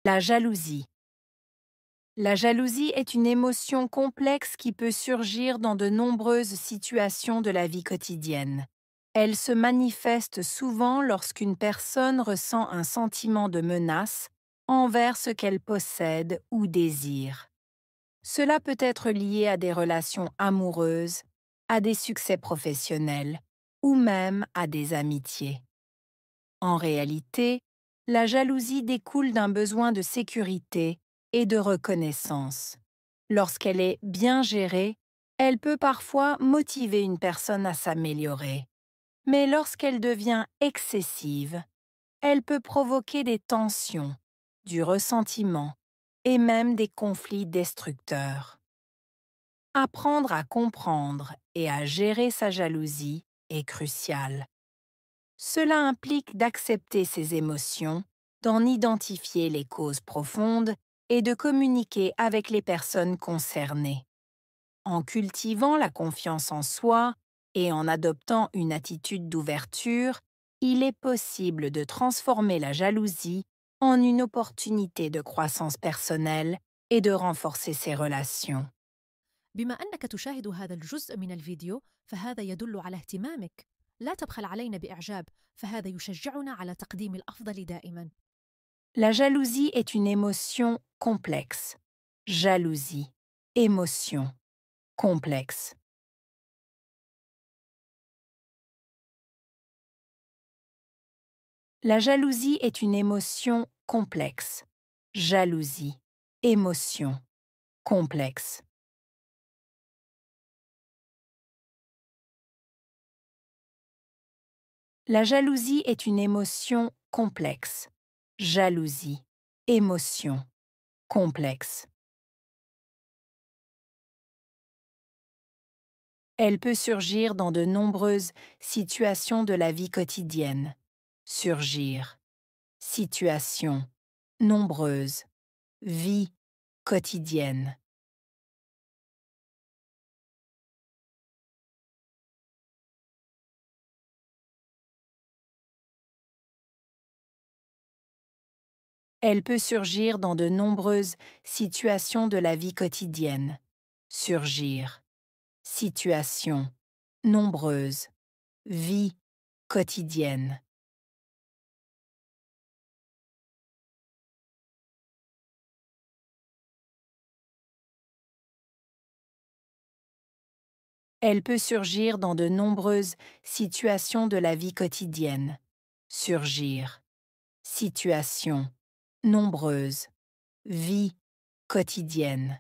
La jalousie. La jalousie est une émotion complexe qui peut surgir dans de nombreuses situations de la vie quotidienne. Elle se manifeste souvent lorsqu'une personne ressent un sentiment de menace envers ce qu'elle possède ou désire. Cela peut être lié à des relations amoureuses, à des succès professionnels ou même à des amitiés. En réalité, la jalousie découle d'un besoin de sécurité et de reconnaissance. Lorsqu'elle est bien gérée, elle peut parfois motiver une personne à s'améliorer. Mais lorsqu'elle devient excessive, elle peut provoquer des tensions, du ressentiment et même des conflits destructeurs. Apprendre à comprendre et à gérer sa jalousie est crucial. Cela implique d'accepter ses émotions, d'en identifier les causes profondes et de communiquer avec les personnes concernées. En cultivant la confiance en soi et en adoptant une attitude d'ouverture, il est possible de transformer la jalousie en une opportunité de croissance personnelle et de renforcer ses relations. بما أنك تشاهد هذا الجزء من الفيديو فهذا يدل على اهتمامك. لا تبخل علينا بإعجاب، فهذا يشجعنا على تقديم الأفضل دائما. La jalousie est une émotion complexe. Jalousie, émotion, complexe. La jalousie est une émotion complexe. Jalousie, émotion, complexe. La jalousie est une émotion complexe. Jalousie, émotion, complexe. Elle peut surgir dans de nombreuses situations de la vie quotidienne. Surgir. Situation. Nombreuse. Vie quotidienne. Elle peut surgir dans de nombreuses situations de la vie quotidienne. Surgir. Situation. Nombreuse. Vie quotidienne. Elle peut surgir dans de nombreuses situations de la vie quotidienne. Surgir. Situation. Nombreuse. Vie quotidienne.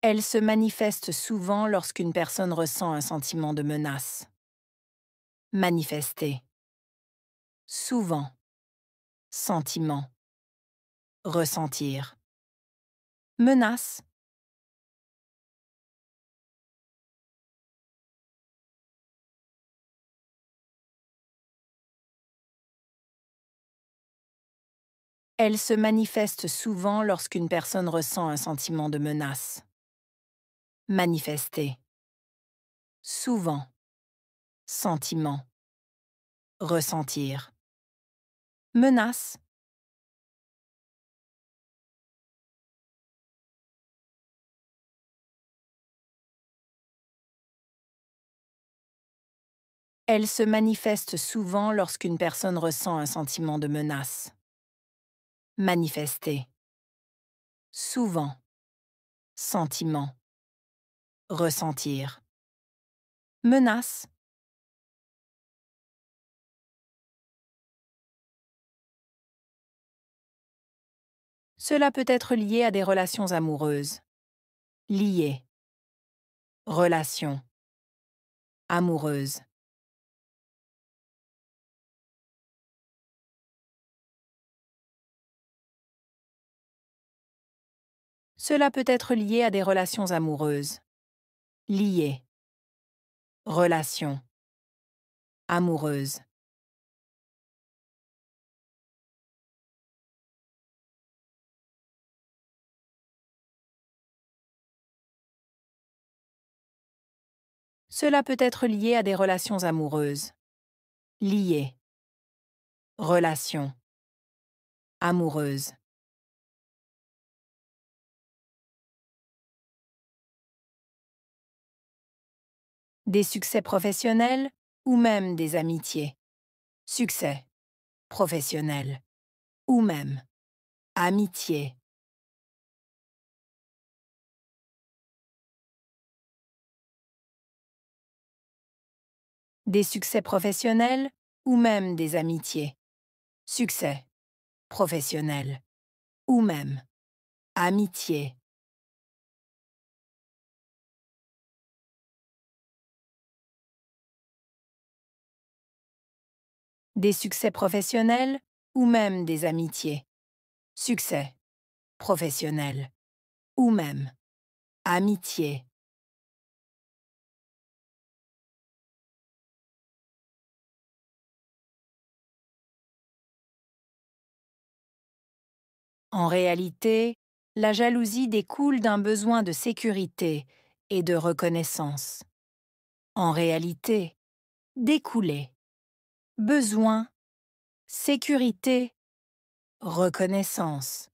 Elle se manifeste souvent lorsqu'une personne ressent un sentiment de menace. Manifester. Souvent. Sentiment. Ressentir. Menace. Elle se manifeste souvent lorsqu'une personne ressent un sentiment de menace. Manifester. Souvent. Sentiment. Ressentir. Menace. Elle se manifeste souvent lorsqu'une personne ressent un sentiment de menace. Manifester. Souvent. Sentiment. Ressentir. Menace. Cela peut être lié à des relations amoureuses. Lié. Relation. Amoureuse. Cela peut être lié à des relations amoureuses. Lié. Relation. Amoureuse. Cela peut être lié à des relations amoureuses. Lié. Relation. Amoureuse. Des succès professionnels ou même des amitiés. Succès. Professionnel. Ou même. Amitié. Des succès professionnels ou même des amitiés. Succès. Professionnel. Ou même. Amitié. Des succès professionnels ou même des amitiés. Succès. Professionnel. Ou même. Amitié. En réalité, la jalousie découle d'un besoin de sécurité et de reconnaissance. En réalité, découler. Besoin, sécurité, reconnaissance.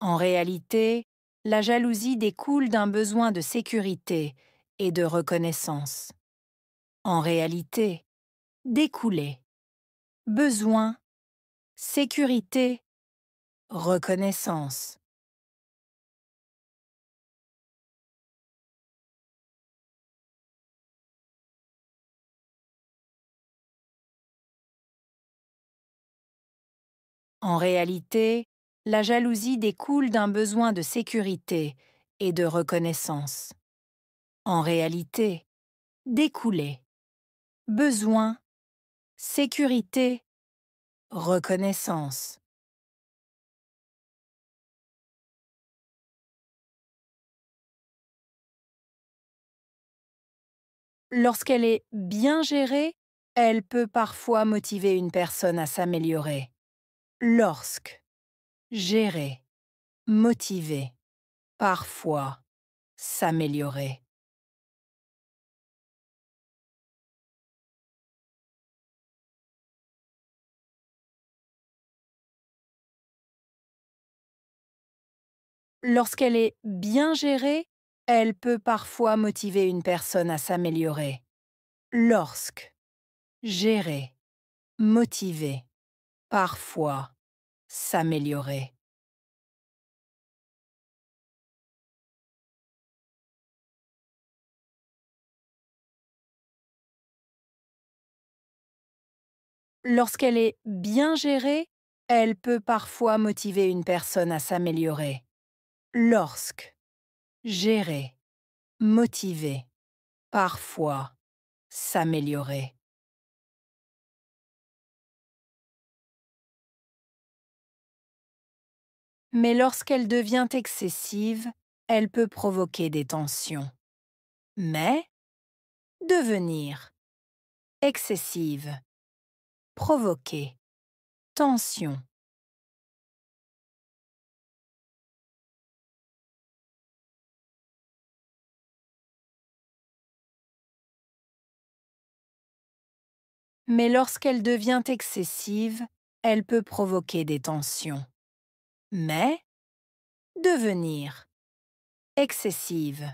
En réalité, la jalousie découle d'un besoin de sécurité et de reconnaissance. En réalité, découler. Besoin, sécurité, reconnaissance. En réalité, la jalousie découle d'un besoin de sécurité et de reconnaissance. En réalité, découler. Besoin, sécurité, reconnaissance. Lorsqu'elle est bien gérée, elle peut parfois motiver une personne à s'améliorer. Lorsque, gérer, motiver, parfois, s'améliorer. Lorsqu'elle est bien gérée, elle peut parfois motiver une personne à s'améliorer. Lorsque, gérer, motiver, parfois, s'améliorer. Lorsqu'elle est bien gérée, elle peut parfois motiver une personne à s'améliorer. Lorsque, gérer, motiver, parfois, s'améliorer. Mais lorsqu'elle devient excessive, elle peut provoquer des tensions. Mais, devenir, excessive, provoquer, tension. Mais lorsqu'elle devient excessive, elle peut provoquer des tensions. Mais, devenir, excessive,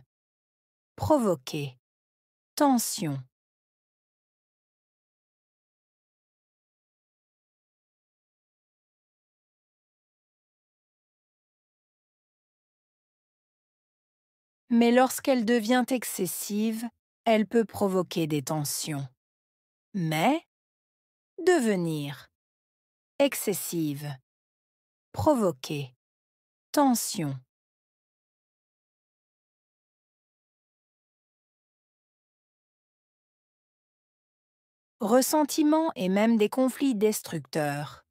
provoquer, tension. Mais lorsqu'elle devient excessive, elle peut provoquer des tensions. Mais, devenir, excessive, provoquer, tension. Ressentiment et même des conflits destructeurs.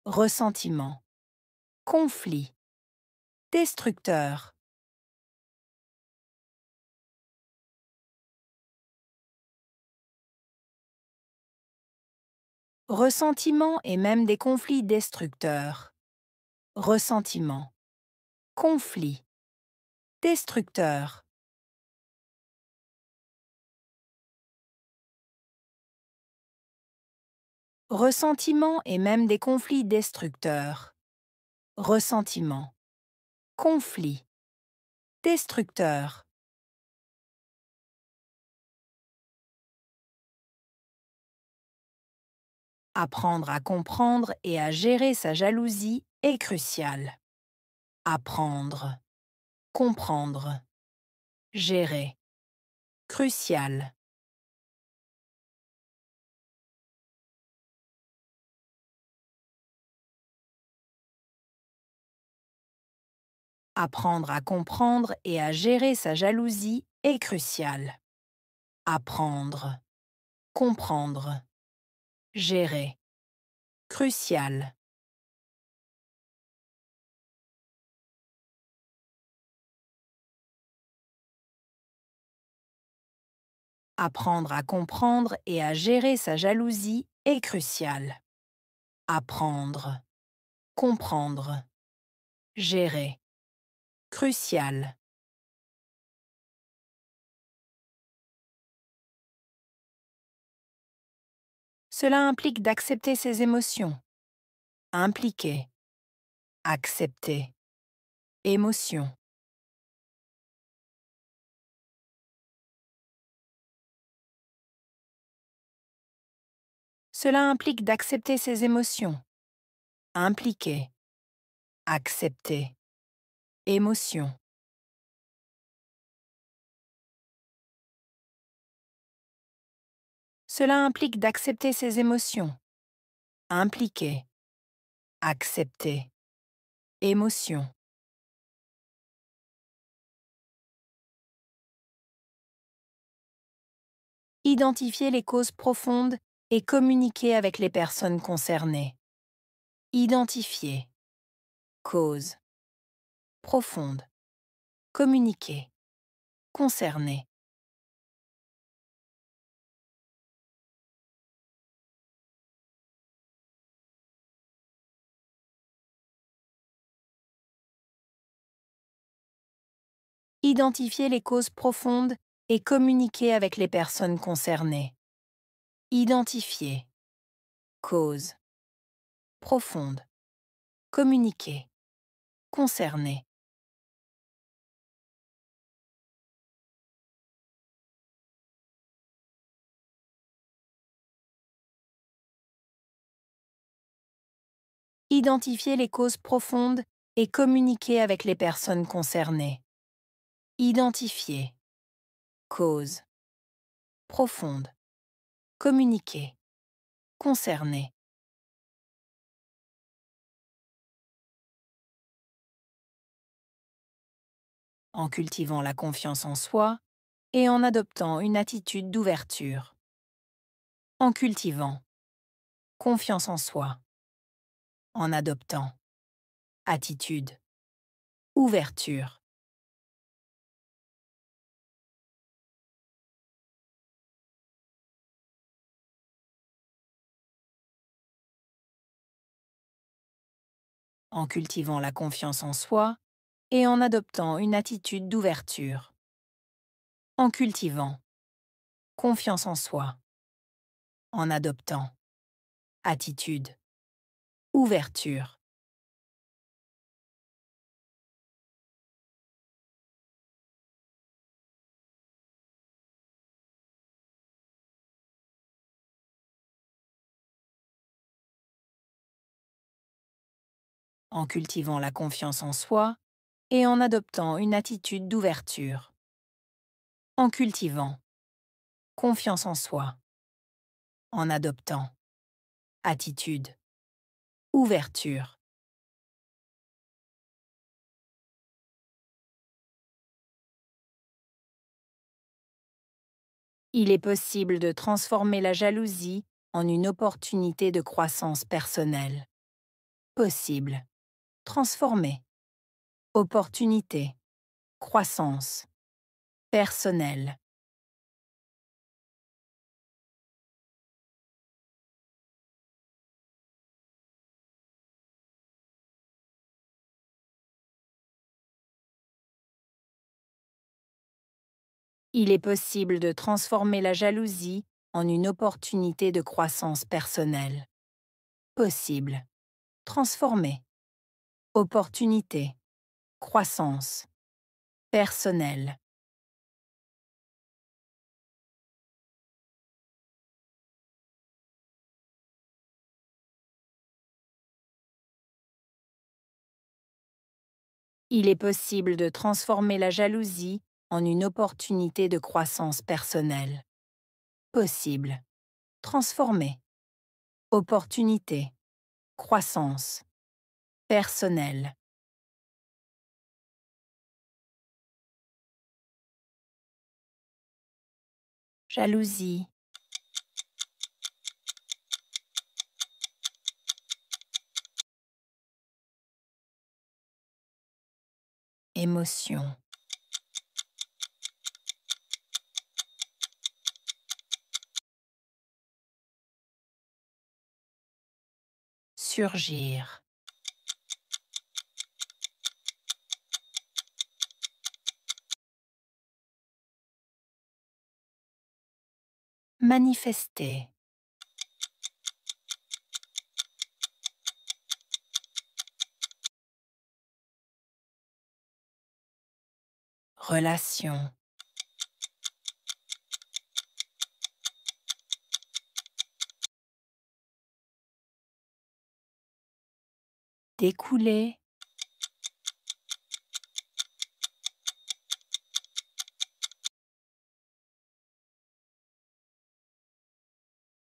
Ressentiment, conflit, destructeur. ressentiment et même des conflits destructeurs. Ressentiment, conflit, destructeur. Ressentiment et même des conflits destructeurs. Ressentiment, conflit, destructeur. Apprendre à comprendre et à gérer sa jalousie est crucial. Apprendre, comprendre, gérer. Crucial. Apprendre à comprendre et à gérer sa jalousie est crucial. Apprendre, comprendre, gérer. Crucial. Apprendre à comprendre et à gérer sa jalousie est crucial. Apprendre, comprendre, gérer. Crucial. Cela implique d'accepter ses émotions. Impliquer. Accepter. Émotion. Cela implique d'accepter ses émotions. Impliquer. Accepter. Émotion. Cela implique d'accepter ses émotions. Impliquer. Accepter. Émotion. Identifier les causes profondes et communiquer avec les personnes concernées. Identifier. Cause. Profonde. Communiquer. Concerner. Identifier les causes profondes et communiquer avec les personnes concernées. Identifier. Cause. Profonde. Communiquer. Concerner. Identifier les causes profondes et communiquer avec les personnes concernées. Identifier. Cause. Profonde. Communiquer. Concerner. En cultivant la confiance en soi et en adoptant une attitude d'ouverture. En cultivant confiance en soi. En adoptant attitude, ouverture. En cultivant la confiance en soi et en adoptant une attitude d'ouverture. En cultivant confiance en soi. En adoptant attitude, ouverture. En cultivant la confiance en soi et en adoptant une attitude d'ouverture. En cultivant confiance en soi. En adoptant attitude, ouverture. Il est possible de transformer la jalousie en une opportunité de croissance personnelle. Possible. Transformer. Opportunité. Croissance. Personnelle. Il est possible de transformer la jalousie en une opportunité de croissance personnelle. Possible. Transformer. Opportunité. Croissance. Personnelle. Il est possible de transformer la jalousie en une opportunité de croissance personnelle. Possible. Transformer. Opportunité. Croissance. Personnelle. Jalousie. Émotion. Surgir. Manifester. Relation. Découler.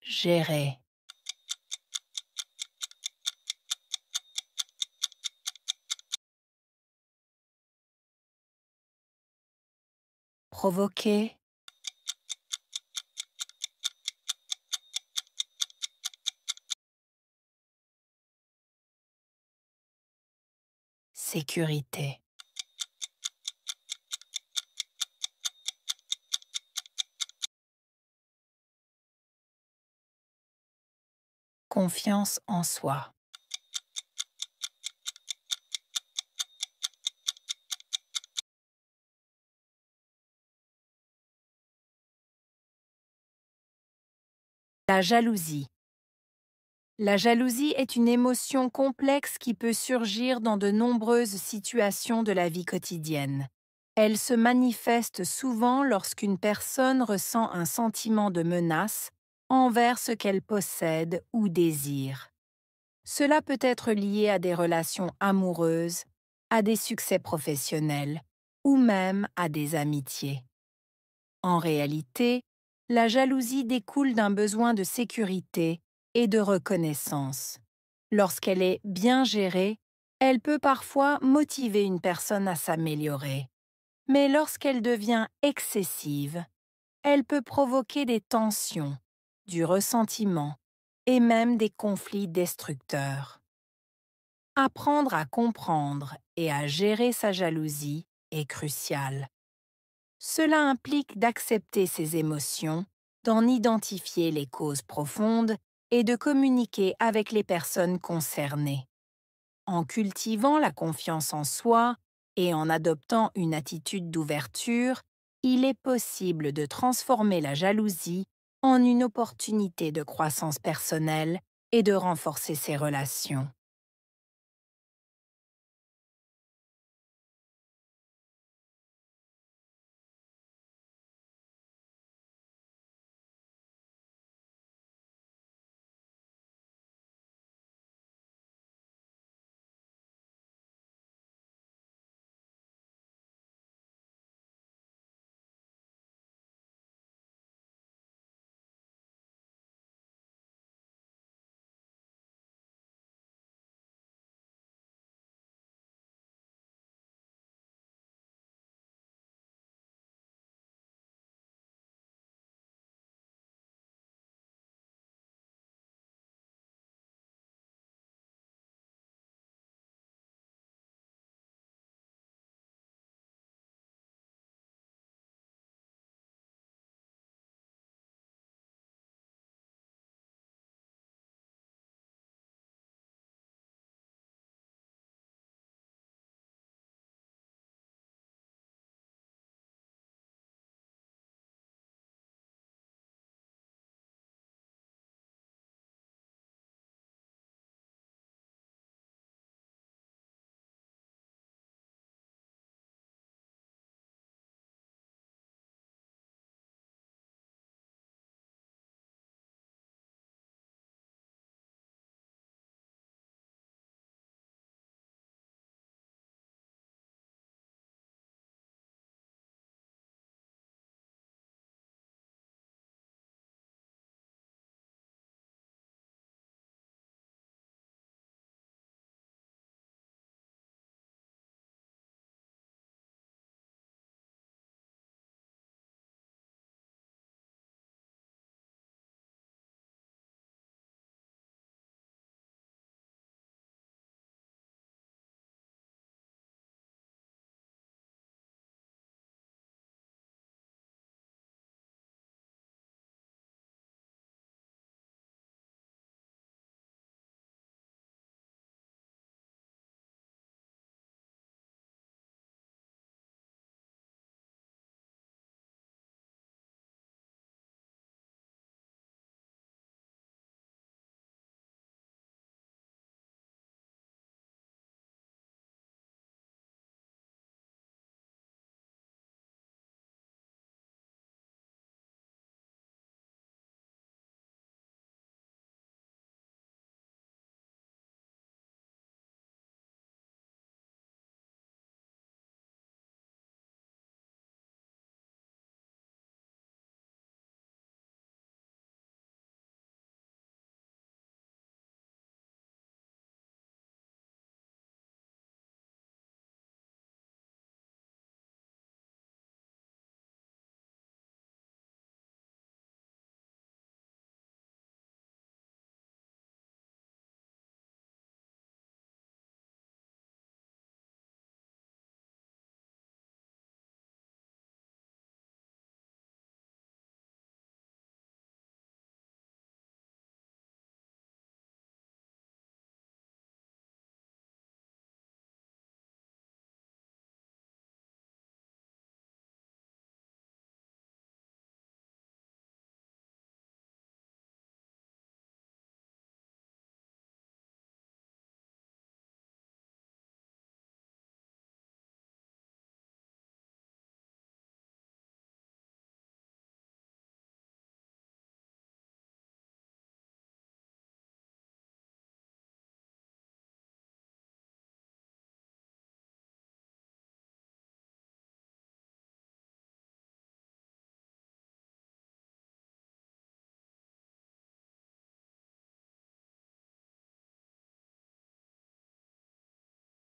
Gérer. Provoquer. Sécurité. Confiance en soi. La jalousie. La jalousie est une émotion complexe qui peut surgir dans de nombreuses situations de la vie quotidienne. Elle se manifeste souvent lorsqu'une personne ressent un sentiment de menace envers ce qu'elle possède ou désire. Cela peut être lié à des relations amoureuses, à des succès professionnels ou même à des amitiés. En réalité, la jalousie découle d'un besoin de sécurité et de reconnaissance. Lorsqu'elle est bien gérée, elle peut parfois motiver une personne à s'améliorer. Mais lorsqu'elle devient excessive, elle peut provoquer des tensions, du ressentiment et même des conflits destructeurs. Apprendre à comprendre et à gérer sa jalousie est crucial. Cela implique d'accepter ses émotions, d'en identifier les causes profondes et de communiquer avec les personnes concernées. En cultivant la confiance en soi et en adoptant une attitude d'ouverture, il est possible de transformer la jalousie en une opportunité de croissance personnelle et de renforcer ses relations.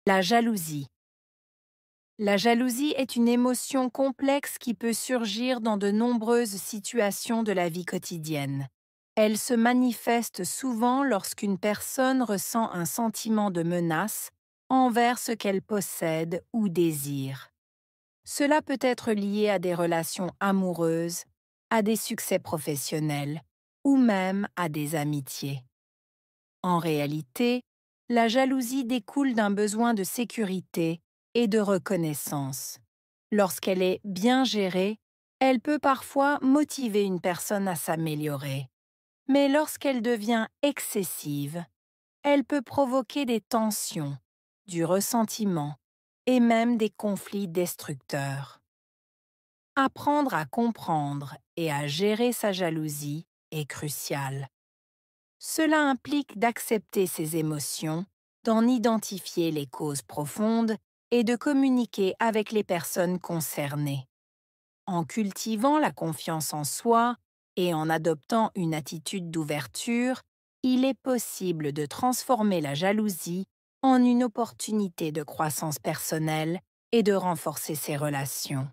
La jalousie. La jalousie est une émotion complexe qui peut surgir dans de nombreuses situations de la vie quotidienne. Elle se manifeste souvent lorsqu'une personne ressent un sentiment de menace envers ce qu'elle possède ou désire. Cela peut être lié à des relations amoureuses, à des succès professionnels ou même à des amitiés. En réalité, la jalousie découle d'un besoin de sécurité et de reconnaissance. Lorsqu'elle est bien gérée, elle peut parfois motiver une personne à s'améliorer. Mais lorsqu'elle devient excessive, elle peut provoquer des tensions, du ressentiment et même des conflits destructeurs. Apprendre à comprendre et à gérer sa jalousie est crucial. Cela implique d'accepter ses émotions, d'en identifier les causes profondes et de communiquer avec les personnes concernées. En cultivant la confiance en soi et en adoptant une attitude d'ouverture, il est possible de transformer la jalousie en une opportunité de croissance personnelle et de renforcer ses relations.